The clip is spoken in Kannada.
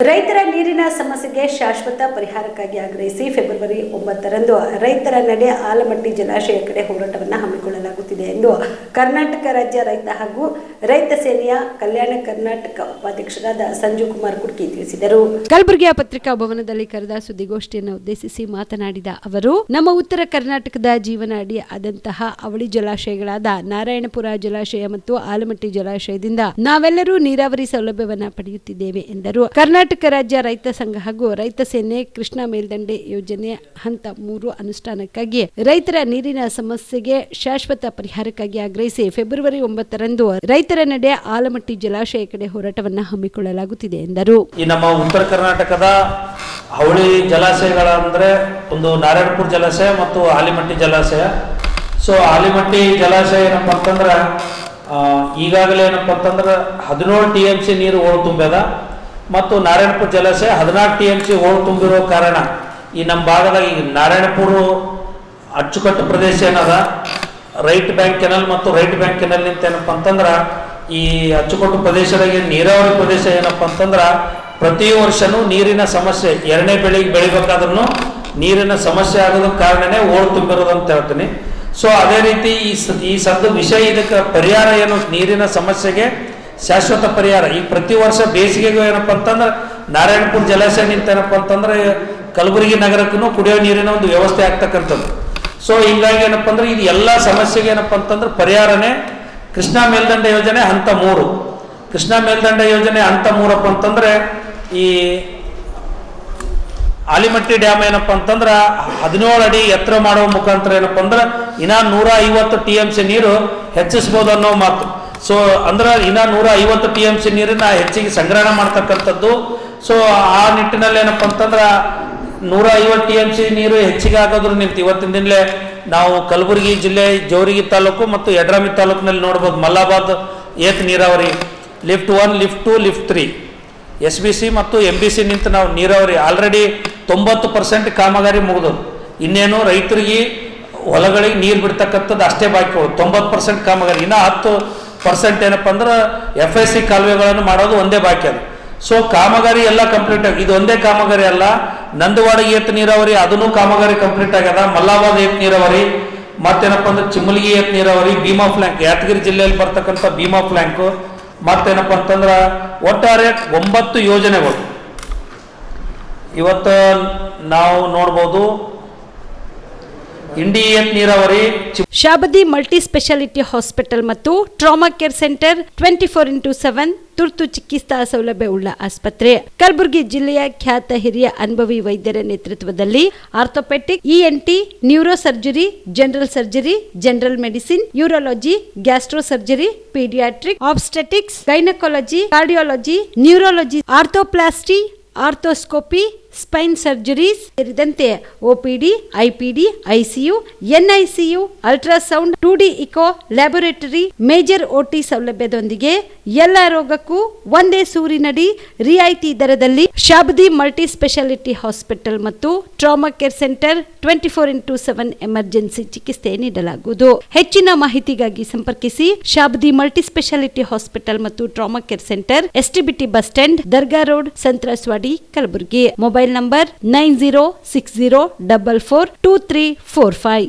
ರೈತರ ನೀರಿನ ಸಮಸ್ಯೆಗೆ ಶಾಶ್ವತ ಪರಿಹಾರಕ್ಕಾಗಿ ಆಗ್ರಹಿಸಿ ಫೆಬ್ರವರಿ 9ರಂದು ರೈತರ ನಡೆ ಆಲಮಟ್ಟಿ ಜಲಾಶಯ ಕಡೆ ಹೋರಾಟವನ್ನು ಹಮ್ಮಿಕೊಳ್ಳಲಾಗುತ್ತಿದೆ ಎಂದು ಕರ್ನಾಟಕ ರಾಜ್ಯ ರೈತ ಹಾಗೂ ರೈತ ಸೇನೆಯ ಕಲ್ಯಾಣ ಕರ್ನಾಟಕ ಉಪಾಧ್ಯಕ್ಷರಾದ ಸಂಜೀವ್ ಕುಮಾರ್ ಕುರ್ಕಿ ತಿಳಿಸಿದರು. ಕಲಬುರಗಿಯ ಪತ್ರಿಕಾ ಭವನದಲ್ಲಿ ಕರೆದ ಸುದ್ದಿಗೋಷ್ಠಿಯನ್ನು ಉದ್ದೇಶಿಸಿ ಮಾತನಾಡಿದ ಅವರು, ನಮ್ಮ ಉತ್ತರ ಕರ್ನಾಟಕದ ಜೀವನಾಡಿ ಆದಂತಹ ಅವಳಿ ಜಲಾಶಯಗಳಾದ ನಾರಾಯಣಪುರ ಜಲಾಶಯ ಮತ್ತು ಆಲಮಟ್ಟಿ ಜಲಾಶಯದಿಂದ ನಾವೆಲ್ಲರೂ ನೀರಾವರಿ ಸೌಲಭ್ಯವನ್ನ ಪಡೆಯುತ್ತಿದ್ದೇವೆ ಎಂದರು. ಕರ್ನಾಟಕ ರಾಜ್ಯ ರೈತ ಸಂಘ ಹಾಗೂ ರೈತ ಸೇನೆ ಕೃಷ್ಣಾ ಮೇಲ್ದಂಡೆ ಯೋಜನೆ ಹಂತ 3 ಅನುಷ್ಠಾನಕ್ಕಾಗಿ ರೈತರ ನೀರಿನ ಸಮಸ್ಯೆಗೆ ಶಾಶ್ವತ ಪರಿಹಾರಕ್ಕಾಗಿ ಆಗ್ರಹಿಸಿ ಫೆಬ್ರವರಿ 9ರಂದು ರೈತರ ನಡೆ ಆಲಮಟ್ಟಿ ಜಲಾಶಯ ಕಡೆ ಹೋರಾಟವನ್ನು ಹಮ್ಮಿಕೊಳ್ಳಲಾಗುತ್ತಿದೆ ಎಂದರು. ಈ ನಮ್ಮ ಉತ್ತರ ಕರ್ನಾಟಕದ ಅವಳಿ ಜಲಾಶಯಗಳಂದ್ರೆ ಒಂದು ನಾರಾಯಣಪುರ ಜಲಾಶಯ ಮತ್ತು ಆಲಿಮಟ್ಟಿ ಜಲಾಶಯ. ಸೊ ಆಲಿಮಟ್ಟಿ ಜಲಾಶಯ ಏನಪ್ಪ ಅಂತಂದ್ರೆ ಈಗಾಗಲೇ ಏನಪ್ಪ ಅಂತಂದ್ರೆ 17 TMC ನೀರು ಓಡ್ ತುಂಬ್ಯದ ಮತ್ತು ನಾರಾಯಣಪುರ ಜಲಾಶಯ 14 TMC ಓಡ್ ತುಂಬಿರೋ ಕಾರಣ ಈ ನಮ್ಮ ಭಾಗದಾಗ ಈಗ ನಾರಾಯಣಪುರ ಅಚ್ಚುಕಟ್ಟು ಪ್ರದೇಶ ಏನದ ರೈಟ್ ಬ್ಯಾಂಕ್ ಕೆನಲ್ ಮತ್ತು ರೈಟ್ ಬ್ಯಾಂಕ್ ಕೆನಲ್ ನಿಂತ ಏನಪ್ಪ ಅಂತಂದ್ರೆ ಈ ಅಚ್ಚುಕಟ್ಟು ಪ್ರದೇಶದಾಗೆ ನೀರಾವರಿ ಪ್ರದೇಶ ಏನಪ್ಪ ಅಂತಂದ್ರೆ ಪ್ರತಿ ವರ್ಷನೂ ನೀರಿನ ಸಮಸ್ಯೆ ಎರಡನೇ ಬೆಳೆಗೆ ಬೆಳಿಬೇಕಾದ್ರೂ ನೀರಿನ ಸಮಸ್ಯೆ ಆಗೋದಕ್ಕೆ ಕಾರಣನೇ ಓಡ್ ತುಂಬಿರೋದು ಅಂತ ಹೇಳ್ತೀನಿ. ಸೊ ಅದೇ ರೀತಿ ಈ ಸದ್ದು ವಿಷಯ ಇದಕ್ಕೆ ಪರಿಹಾರ ಏನು, ನೀರಿನ ಸಮಸ್ಯೆಗೆ ಶಾಶ್ವತ ಪರಿಹಾರ. ಈಗ ಪ್ರತಿ ವರ್ಷ ಬೇಸಿಗೆಗೂ ಏನಪ್ಪ ಅಂತಂದ್ರೆ ನಾರಾಯಣಪುರ ಜಲಾಶಯ ನಿಂತ ಏನಪ್ಪ ಅಂತಂದ್ರೆ ಕಲಬುರಗಿ ನಗರಕ್ಕೂ ಕುಡಿಯೋ ನೀರಿನ ಒಂದು ವ್ಯವಸ್ಥೆ ಆಗ್ತಕ್ಕಂಥದ್ದು. ಸೊ ಹಿಂಗಾಗಿ ಏನಪ್ಪ ಅಂದ್ರೆ ಇದು ಎಲ್ಲ ಸಮಸ್ಯೆಗೆ ಏನಪ್ಪ ಅಂತಂದ್ರೆ ಪರಿಹಾರನೇ ಕೃಷ್ಣಾ ಮೇಲ್ದಂಡೆ ಯೋಜನೆ ಹಂತ 3. ಕೃಷ್ಣಾ ಮೇಲ್ದಂಡೆ ಯೋಜನೆ ಹಂತ 3 ಅಂತಂದ್ರೆ ಈ ಆಲಿಮಟ್ಟಿ ಡ್ಯಾಮ್ ಏನಪ್ಪ ಅಂತಂದ್ರೆ 17 ಅಡಿ ಎತ್ತರ ಮಾಡುವ ಮುಖಾಂತರ ಏನಪ್ಪ ಅಂದ್ರೆ ಇನ್ನ 150 TMC ನೀರು ಹೆಚ್ಚಿಸ್ಬೋದು ಅನ್ನೋ ಮಾತು. ಸೊ ಅಂದ್ರೆ ಇನ್ನ 150 TMC ನೀರನ್ನ ಹೆಚ್ಚಿಗೆ ಸಂಗ್ರಹಣೆ ಮಾಡ್ತಕ್ಕಂಥದ್ದು. ಸೊ ಆ ನಿಟ್ಟಿನಲ್ಲಿ ಏನಪ್ಪ ಅಂತಂದ್ರೆ 150 TMC ನೀರು ಹೆಚ್ಚಿಗೆ ಆಗೋದ್ರ ನಿಂತು ಇವತ್ತಿನ ದಿನಲೇ ನಾವು ಕಲಬುರಗಿ ಜಿಲ್ಲೆ ಜವರಗಿ ತಾಲೂಕು ಮತ್ತು ಯಡ್ರಾಮಿ ತಾಲೂಕಿನಲ್ಲಿ ನೋಡ್ಬೋದು. ಮಲ್ಲಾಬಾದ್ ಏತ ನೀರಾವರಿ ಲಿಫ್ಟ್ 1, ಲಿಫ್ಟ್ 2, ಲಿಫ್ಟ್ 3 SBC ಮತ್ತು MBC ನಿಂತ ನಾವು ನೀರಾವರಿ ಆಲ್ರೆಡಿ 90% ಕಾಮಗಾರಿ ಮುಗಿದೋದು. ಇನ್ನೇನು ರೈತರಿಗೆ ಹೊಲಗಳಿಗೆ ನೀರು ಬಿಡ್ತಕ್ಕಂಥದ್ದು ಅಷ್ಟೇ ಬಾಕಿ ಉಳಿದು 90% ಕಾಮಗಾರಿ. ಇನ್ನು 10% ಏನಪ್ಪ ಅಂದ್ರೆ FIC ಕಾಲುವೆಗಳನ್ನು ಮಾಡೋದು ಒಂದೇ ಬಾಕಿ ಅದು. ಸೊ ಕಾಮಗಾರಿ ಎಲ್ಲ ಕಂಪ್ಲೀಟ್ ಆಗಿ ಇದು ಒಂದೇ ಕಾಮಗಾರಿ ಅಲ್ಲ, ನಂದವಾಡ ಏತ ನೀರಾವರಿ ಅದನ್ನು ಕಾಮಗಾರಿ ಕಂಪ್ಲೀಟ್ ಆಗ್ಯದ, ಮಲ್ಲಾಬಾದ್ ಏತ ನೀರಾವರಿ ಮತ್ತೇನಪ್ಪ ಅಂದ್ರೆ ಚಿಮ್ಮಲಗಿ ಏತ ನೀರಾವರಿ, ಭೀಮಾ ಫ್ಲ್ಯಾಂಕ್ ಯಾದಗಿರಿ ಜಿಲ್ಲೆಯಲ್ಲಿ ಬರ್ತಕ್ಕಂಥ ಭೀಮಾ ಫ್ಲ್ಯಾಂಕು ಮತ್ತೇನಪ್ಪ ಅಂತಂದ್ರೆ ಒಟ್ಟಾರೆ 9 ಯೋಜನೆಗಳು ಇವತ್ತು ನಾವು ನೋಡ್ಬೋದು. ಇಂಡಿಯನ್ ನೀರಾವರಿ, ಶಾಬದಿ ಮಲ್ಟಿ ಸ್ಪೆಷಾಲಿಟಿ ಹಾಸ್ಪಿಟಲ್ ಮತ್ತು ಟ್ರಾಮಾ ಕೇರ್ ಸೆಂಟರ್ 24x7 ತುರ್ತು ಚಿಕಿತ್ಸಾ ಸೌಲಭ್ಯ ಉಳ್ಳ ಆಸ್ಪತ್ರೆ. ಕಲಬುರಗಿ ಜಿಲ್ಲೆಯ ಖ್ಯಾತ ಹಿರಿಯ ಅನುಭವಿ ವೈದ್ಯರ ನೇತೃತ್ವದಲ್ಲಿ orthopaedic, ENT, neuro surgery, general surgery, general medicine, urology, gastro surgery, paediatric, obstetrics, gynaecology, cardiology, neurology, arthroplasty, arthroscopy, spine surgeries ಸೇರಿದಂತೆ OPD, IPD, ICU, NICU, ultrasound, 2D echo, laboratory, major OT ಸೌಲಭ್ಯದೊಂದಿಗೆ ಎಲ್ಲ ರೋಗಕ್ಕೂ ಒಂದೇ ಸೂರಿನಡಿ ರಿಯಾಯಿತಿ ದರದಲ್ಲಿ ಶಾಬದಿ ಮಲ್ಟಿ ಸ್ಪೆಷಾಲಿಟಿ ಹಾಸ್ಪಿಟಲ್ ಮತ್ತು trauma care centre 24x7 emergency ಚಿಕಿತ್ಸೆ ನೀಡಲಾಗುವುದು. ಹೆಚ್ಚಿನ ಮಾಹಿತಿಗಾಗಿ ಸಂಪರ್ಕಿಸಿ ಶಾಬದಿ ಮಲ್ಟಿ ಸ್ಪೆಷಾಲಿಟಿ ಹಾಸ್ಪಿಟಲ್ ಮತ್ತು trauma care centre, STBT bus stand, Dargah road, ಸಂತ್ರಸ್ವಾಡಿ, Kalaburagi. Mobile number 9060442345.